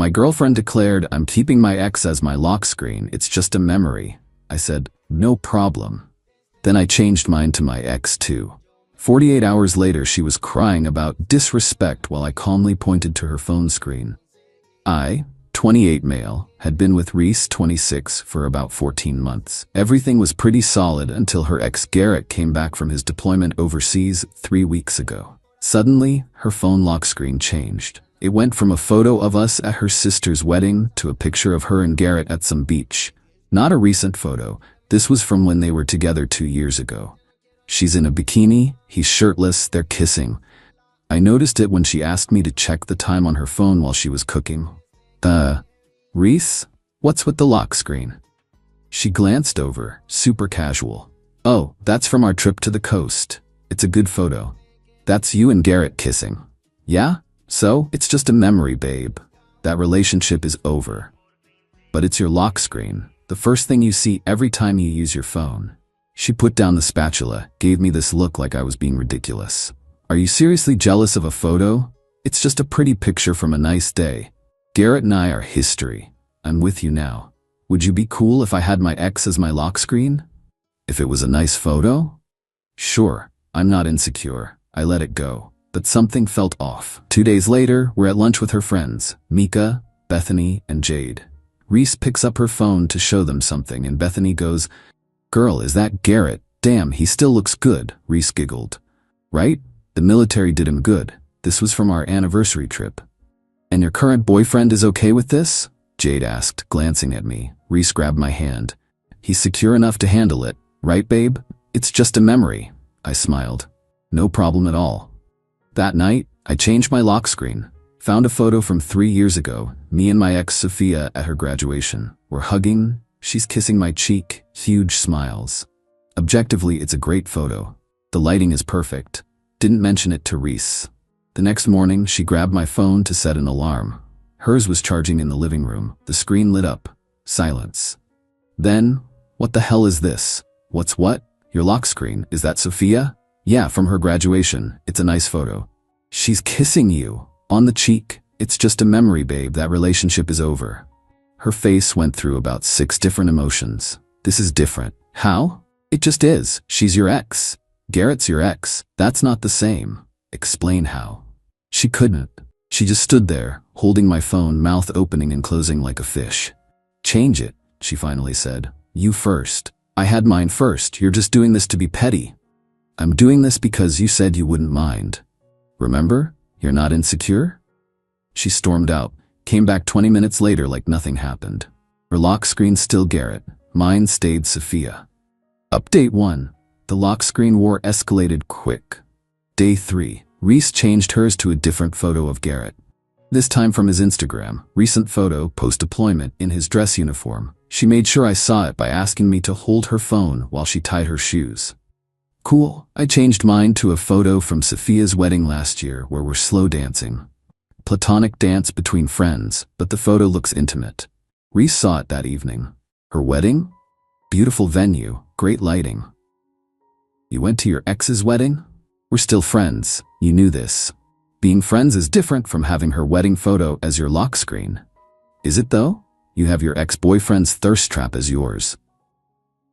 My girlfriend declared, "I'm keeping my ex as my lock screen, it's just a memory." I said, "No problem." Then I changed mine to my ex too. 48 hours later, she was crying about disrespect while I calmly pointed to her phone screen. I, 28 male, had been with Reese, 26, for about 14 months. Everything was pretty solid until her ex Garrett came back from his deployment overseas 3 weeks ago. Suddenly, her phone lock screen changed. It went from a photo of us at her sister's wedding to a picture of her and Garrett at some beach. Not a recent photo, this was from when they were together 2 years ago. She's in a bikini, he's shirtless, they're kissing. I noticed it when she asked me to check the time on her phone while she was cooking. Reese? What's with the lock screen?" She glanced over, super casual. "Oh, that's from our trip to the coast. It's a good photo. That's you and Garrett kissing." "Yeah? So, it's just a memory, babe. That relationship is over." "But it's your lock screen, the first thing you see every time you use your phone." She put down the spatula, gave me this look like I was being ridiculous. "Are you seriously jealous of a photo? It's just a pretty picture from a nice day. Garrett and I are history. I'm with you now. Would you be cool if I had my ex as my lock screen? If it was a nice photo? Sure, I'm not insecure. I let it go. But something felt off. 2 days later, we're at lunch with her friends, Mika, Bethany, and Jade. Reese picks up her phone to show them something, and Bethany goes, "Girl, is that Garrett? Damn, he still looks good," Reese giggled. "Right? The military did him good. This was from our anniversary trip." "And your current boyfriend is okay with this?" Jade asked, glancing at me. Reese grabbed my hand. "He's secure enough to handle it, right, babe? It's just a memory." I smiled. "No problem at all." That night, I changed my lock screen. Found a photo from 3 years ago, me and my ex Sophia at her graduation. We're hugging, she's kissing my cheek, huge smiles. Objectively, it's a great photo. The lighting is perfect. Didn't mention it to Reese. The next morning, she grabbed my phone to set an alarm. Hers was charging in the living room. The screen lit up. Silence. Then, "What the hell is this?" "What's what?" "Your lock screen. Is that Sophia?" "Yeah, from her graduation. It's a nice photo." "She's kissing you. On the cheek." "It's just a memory, babe. That relationship is over." Her face went through about 6 different emotions. "This is different." "How?" "It just is. She's your ex. Garrett's your ex. That's not the same." "Explain how." She couldn't. She just stood there, holding my phone, mouth opening and closing like a fish. "Change it," she finally said. "You first." "I had mine first. You're just doing this to be petty." "I'm doing this because you said you wouldn't mind. Remember? You're not insecure?" She stormed out, came back 20 minutes later like nothing happened. Her lock screen still Garrett. Mine stayed Sophia. Update 1. The lock screen war escalated quick. Day 3. Reese changed hers to a different photo of Garrett. This time from his Instagram. Recent photo, post-deployment, in his dress uniform. She made sure I saw it by asking me to hold her phone while she tied her shoes. Cool. I changed mine to a photo from Sophia's wedding last year where we're slow dancing. Platonic dance between friends, but the photo looks intimate. Reese saw it that evening. Her wedding? Beautiful venue, great lighting. "You went to your ex's wedding?" "We're still friends. You knew this." "Being friends is different from having her wedding photo as your lock screen." "Is it though? You have your ex-boyfriend's thirst trap as yours."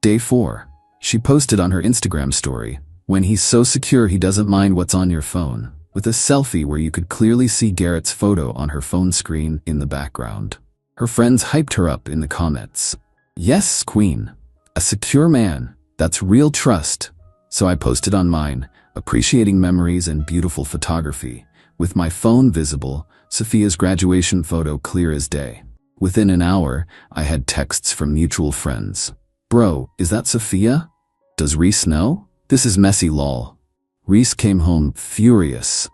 Day 4. She posted on her Instagram story, "When he's so secure he doesn't mind what's on your phone," with a selfie where you could clearly see Garrett's photo on her phone screen in the background. Her friends hyped her up in the comments. "Yes, queen. A secure man. That's real trust." So I posted on mine, appreciating memories and beautiful photography. With my phone visible, Sophia's graduation photo clear as day. Within an hour, I had texts from mutual friends. "Bro, is that Sophia? Does Reese know? This is messy lol." Reese came home furious.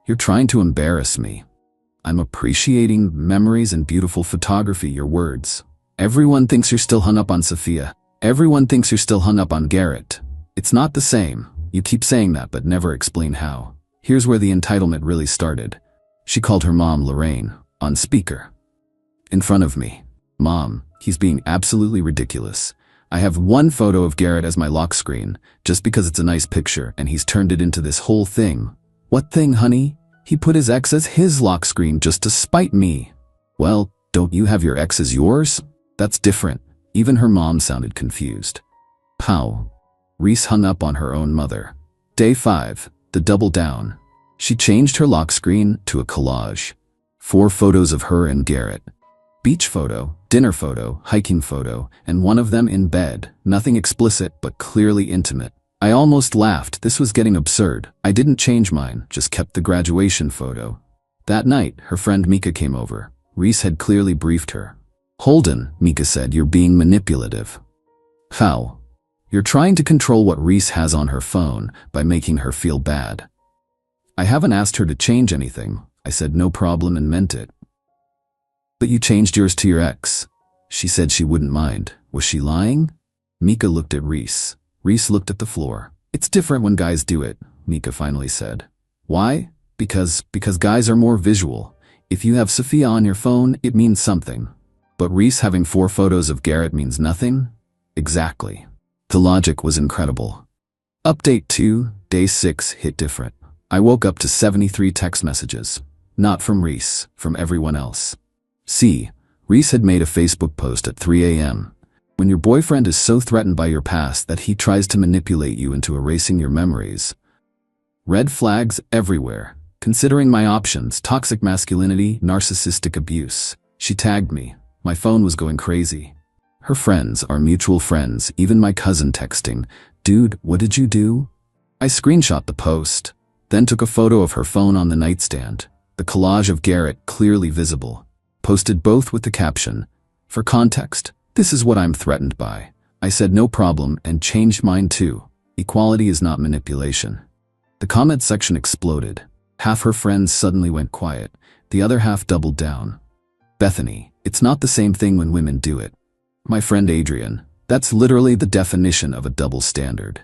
"You're trying to embarrass me." "I'm appreciating memories and beautiful photography, your words. Everyone thinks you're still hung up on Sophia. Everyone thinks you're still hung up on Garrett. It's not the same. You keep saying that but never explain how." Here's where the entitlement really started. She called her mom Lorraine, on speaker. In front of me. "Mom, he's being absolutely ridiculous. I have one photo of Garrett as my lock screen, just because it's a nice picture, and he's turned it into this whole thing." "What thing, honey? He put his ex as his lock screen just to spite me." Well, don't you have your ex as yours? That's different. Even her mom sounded confused. Pow. Reese hung up on her own mother. Day 5, the double down. She changed her lock screen to a collage. 4 photos of her and Garrett. Beach photo, dinner photo, hiking photo, and one of them in bed. Nothing explicit, but clearly intimate. I almost laughed. This was getting absurd. I didn't change mine, just kept the graduation photo. That night, her friend Mika came over. Reese had clearly briefed her. Holden, Mika said, you're being manipulative. How? You're trying to control what Reese has on her phone by making her feel bad. I haven't asked her to change anything. I said no problem and meant it. But you changed yours to your ex. She said she wouldn't mind. Was she lying? Mika looked at Reese. Reese looked at the floor. It's different when guys do it, Mika finally said. Why? Because guys are more visual. If you have Sophia on your phone, it means something. But Reese having 4 photos of Garrett means nothing? Exactly. The logic was incredible. Update 2, day 6 hit different. I woke up to 73 text messages. Not from Reese, from everyone else. See, Reese had made a Facebook post at 3 a.m. When your boyfriend is so threatened by your past that he tries to manipulate you into erasing your memories. Red flags everywhere. Considering my options, toxic masculinity, narcissistic abuse. She tagged me. My phone was going crazy. Her friends, our mutual friends, even my cousin texting, "Dude, what did you do?" I screenshot the post, then took a photo of her phone on the nightstand, the collage of Garrett clearly visible. Posted both with the caption, "For context, this is what I'm threatened by." I said no problem and changed mine too. Equality is not manipulation. The comment section exploded. Half her friends suddenly went quiet. The other half doubled down. Bethany, it's not the same thing when women do it. My friend Adrian, that's literally the definition of a double standard.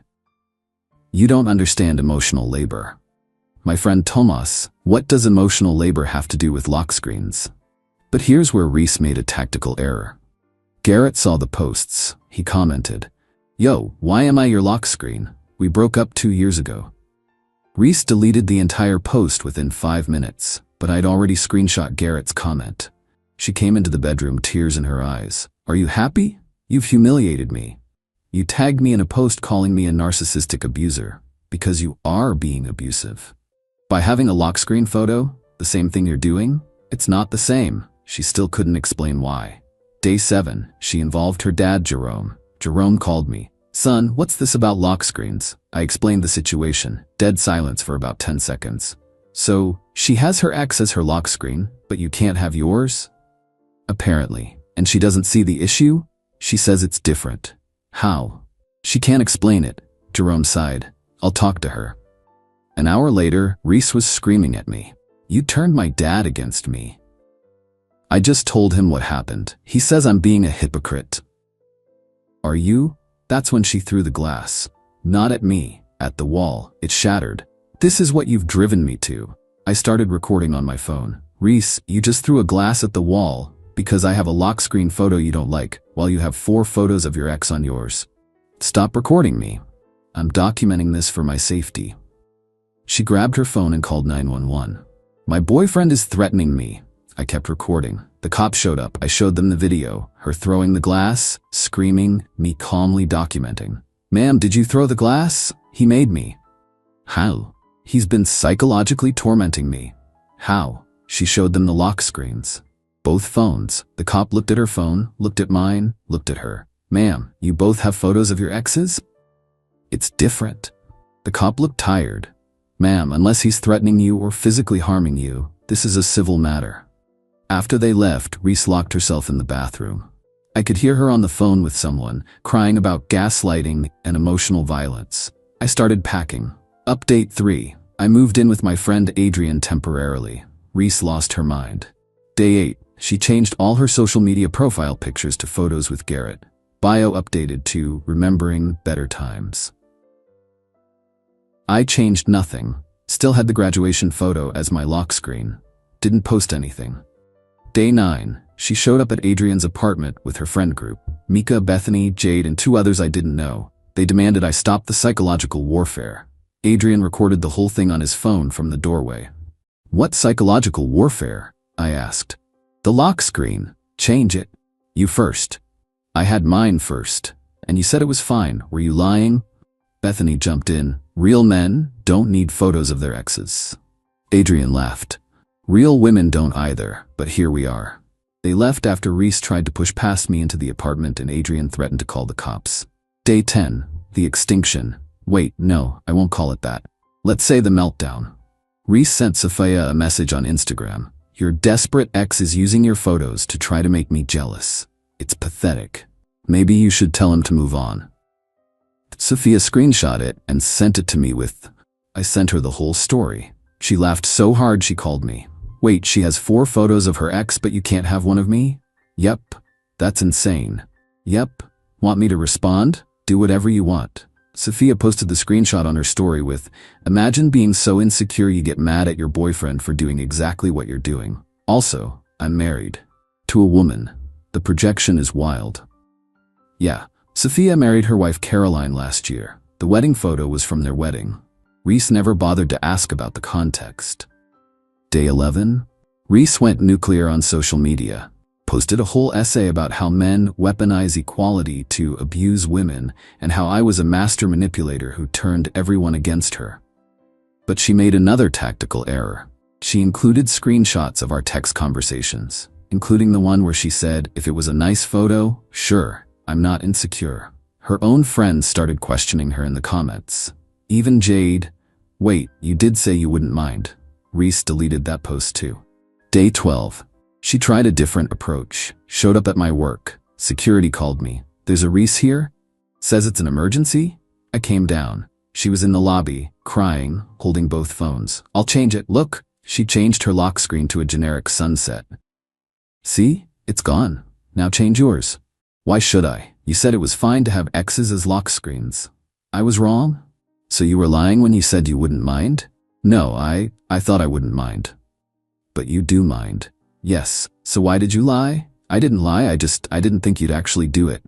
You don't understand emotional labor. My friend Tomas, what does emotional labor have to do with lock screens? But here's where Reese made a tactical error. Garrett saw the posts. He commented, "Yo, why am I your lock screen? We broke up 2 years ago." Reese deleted the entire post within 5 minutes, but I'd already screenshot Garrett's comment. She came into the bedroom, tears in her eyes. "Are you happy? You've humiliated me. You tagged me in a post calling me a narcissistic abuser, because you are being abusive. By having a lock screen photo, the same thing you're doing? It's not the same." She still couldn't explain why. Day 7, she involved her dad, Jerome. Jerome called me. "Son, what's this about lock screens?" I explained the situation. Dead silence for about 10 seconds. "So, she has her ex as her lock screen, but you can't have yours?" "Apparently. And she doesn't see the issue? She says it's different." "How?" "She can't explain it." Jerome sighed. "I'll talk to her." An hour later, Reese was screaming at me. "You turned my dad against me." I just told him what happened. He says I'm being a hypocrite. "Are you?" That's when she threw the glass. Not at me, at the wall. It shattered. "This is what you've driven me to." I started recording on my phone. "Reese, you just threw a glass at the wall because I have a lock screen photo you don't like, while you have 4 photos of your ex on yours. Stop recording me. I'm documenting this for my safety." She grabbed her phone and called 911. "My boyfriend is threatening me." I kept recording. The cops showed up. I showed them the video. Her throwing the glass, screaming, me calmly documenting. "Ma'am, did you throw the glass? He made me." "How?" "He's been psychologically tormenting me." "How?" She showed them the lock screens. Both phones. The cop looked at her phone, looked at mine, looked at her. "Ma'am, you both have photos of your exes?" "It's different." The cop looked tired. "Ma'am, unless he's threatening you or physically harming you, this is a civil matter." After they left, Reese locked herself in the bathroom. I could hear her on the phone with someone, crying about gaslighting and emotional violence. I started packing. Update 3. I moved in with my friend Adrian temporarily. Reese lost her mind. Day 8. She changed all her social media profile pictures to photos with Garrett. Bio updated to remembering better times. I changed nothing. Still had the graduation photo as my lock screen. Didn't post anything. Day 9. She showed up at Adrian's apartment with her friend group. Mika, Bethany, Jade, and 2 others I didn't know. They demanded I stop the psychological warfare. Adrian recorded the whole thing on his phone from the doorway. "What psychological warfare?" I asked. The lock screen. Change it. You first. I had mine first. And you said it was fine. Were you lying? Bethany jumped in. Real men don't need photos of their exes. Adrian laughed. Real women don't either, but here we are. They left after Reese tried to push past me into the apartment and Adrian threatened to call the cops. Day 10. The extinction. Wait, no, I won't call it that. Let's say the meltdown. Reese sent Sophia a message on Instagram. Your desperate ex is using your photos to try to make me jealous. It's pathetic. Maybe you should tell him to move on. Sophia screenshot it and sent it to me with, I sent her the whole story. She laughed so hard she called me. Wait, she has 4 photos of her ex but you can't have one of me? Yep. That's insane. Yep. Want me to respond? Do whatever you want. Sophia posted the screenshot on her story with, imagine being so insecure you get mad at your boyfriend for doing exactly what you're doing. Also, I'm married. To a woman. The projection is wild. Yeah, Sophia married her wife Caroline last year. The wedding photo was from their wedding. Reese never bothered to ask about the context. Day 11. Reese went nuclear on social media. Posted a whole essay about how men weaponize equality to abuse women and how I was a master manipulator who turned everyone against her. But she made another tactical error. She included screenshots of our text conversations, including the one where she said, if it was a nice photo, sure, I'm not insecure. Her own friends started questioning her in the comments. Even Jade, wait, you did say you wouldn't mind. Reese deleted that post too. Day 12. She tried a different approach. Showed up at my work. Security called me. There's a Reese here? Says it's an emergency? I came down. She was in the lobby, crying, holding both phones. I'll change it. Look, she changed her lock screen to a generic sunset. See? It's gone. Now change yours. Why should I? You said it was fine to have exes as lock screens. I was wrong? So you were lying when you said you wouldn't mind? No, I thought I wouldn't mind. But you do mind. Yes, so why did you lie? I didn't lie, I didn't think you'd actually do it.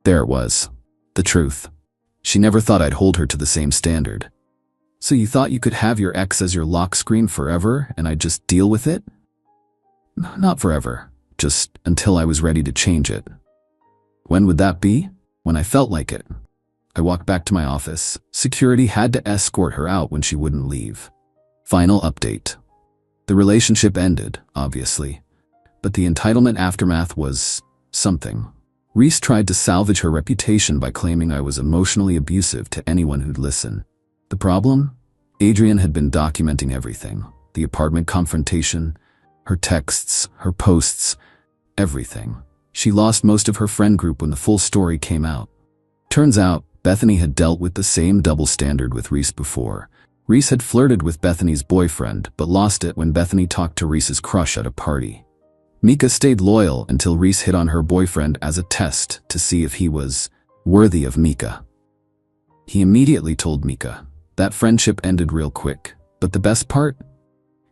There it was. The truth. She never thought I'd hold her to the same standard. So you thought you could have your ex as your lock screen forever and I'd just deal with it? Not forever, just until I was ready to change it. When would that be? When I felt like it. I walked back to my office. Security had to escort her out when she wouldn't leave. Final update. The relationship ended, obviously, but the entitlement aftermath was something. Reese tried to salvage her reputation by claiming I was emotionally abusive to anyone who'd listen. The problem? Adrian had been documenting everything. The apartment confrontation, her texts, her posts, everything. She lost most of her friend group when the full story came out. Turns out, Bethany had dealt with the same double standard with Reese before. Reese had flirted with Bethany's boyfriend, but lost it when Bethany talked to Reese's crush at a party. Mika stayed loyal until Reese hit on her boyfriend as a test to see if he was worthy of Mika. He immediately told Mika. That friendship ended real quick. But the best part?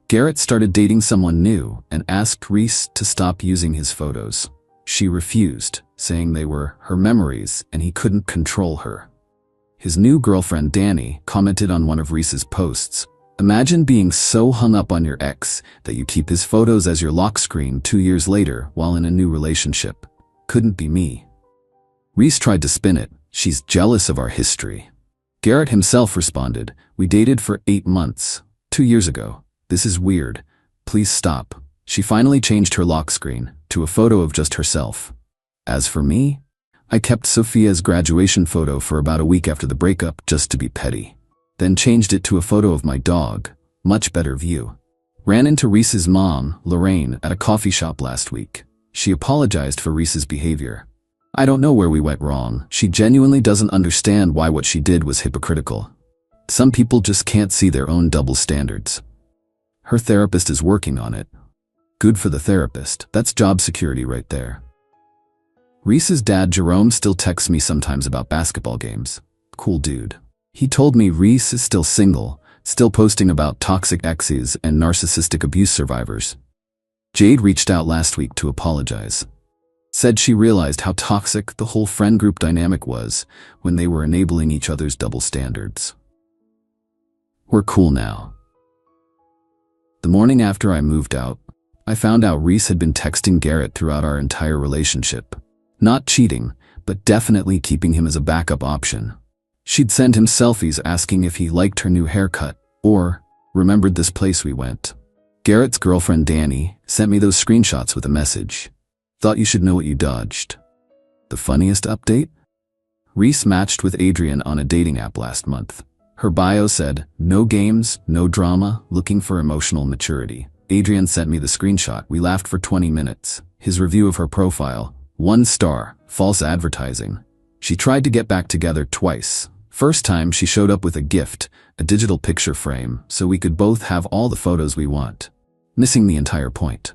Garrett started dating someone new and asked Reese to stop using his photos. She refused, saying they were her memories and he couldn't control her. His new girlfriend, Danny, commented on one of Reese's posts. Imagine being so hung up on your ex that you keep his photos as your lock screen 2 years later while in a new relationship. Couldn't be me. Reese tried to spin it. She's jealous of our history. Garrett himself responded, we dated for 8 months. 2 years ago. This is weird. Please stop. She finally changed her lock screen to a photo of just herself. As for me, I kept Sophia's graduation photo for about a week after the breakup just to be petty. Then changed it to a photo of my dog. Much better view. Ran into Reese's mom, Lorraine, at a coffee shop last week. She apologized for Reese's behavior. I don't know where we went wrong. She genuinely doesn't understand why what she did was hypocritical. Some people just can't see their own double standards. Her therapist is working on it. Good for the therapist. That's job security right there. Reese's dad, Jerome, still texts me sometimes about basketball games. Cool dude. He told me Reese is still single, still posting about toxic exes and narcissistic abuse survivors. Jade reached out last week to apologize. Said she realized how toxic the whole friend group dynamic was when they were enabling each other's double standards. We're cool now. The morning after I moved out, I found out Reese had been texting Garrett throughout our entire relationship. Not cheating, but definitely keeping him as a backup option. She'd send him selfies asking if he liked her new haircut, or remembered this place we went. Garrett's girlfriend Danny sent me those screenshots with a message. Thought you should know what you dodged. The funniest update? Reese matched with Adrian on a dating app last month. Her bio said, "No games, no drama, looking for emotional maturity." Adrian sent me the screenshot. We laughed for 20 minutes. His review of her profile, 1 star, false advertising. She tried to get back together twice. First time she showed up with a gift, a digital picture frame, so we could both have all the photos we want. Missing the entire point.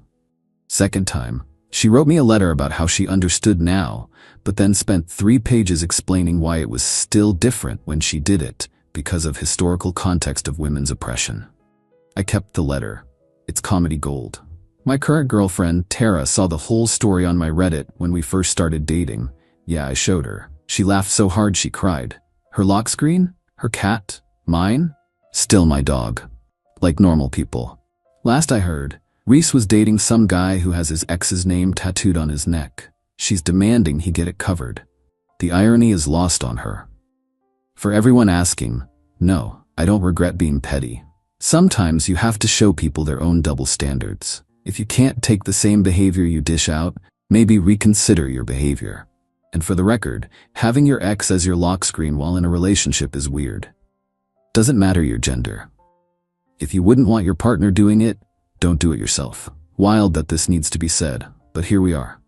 Second time, she wrote me a letter about how she understood now, but then spent 3 pages explaining why it was still different when she did it, because of historical context of women's oppression. I kept the letter. It's comedy gold. My current girlfriend, Tara, saw the whole story on my Reddit when we first started dating. Yeah, I showed her. She laughed so hard she cried. Her lock screen? Her cat? Mine? Still my dog. Like normal people. Last I heard, Reese was dating some guy who has his ex's name tattooed on his neck. She's demanding he get it covered. The irony is lost on her. For everyone asking, no, I don't regret being petty. Sometimes you have to show people their own double standards. If you can't take the same behavior you dish out, maybe reconsider your behavior. And for the record, having your ex as your lock screen while in a relationship is weird. Doesn't matter your gender. If you wouldn't want your partner doing it, don't do it yourself. Wild that this needs to be said, but here we are.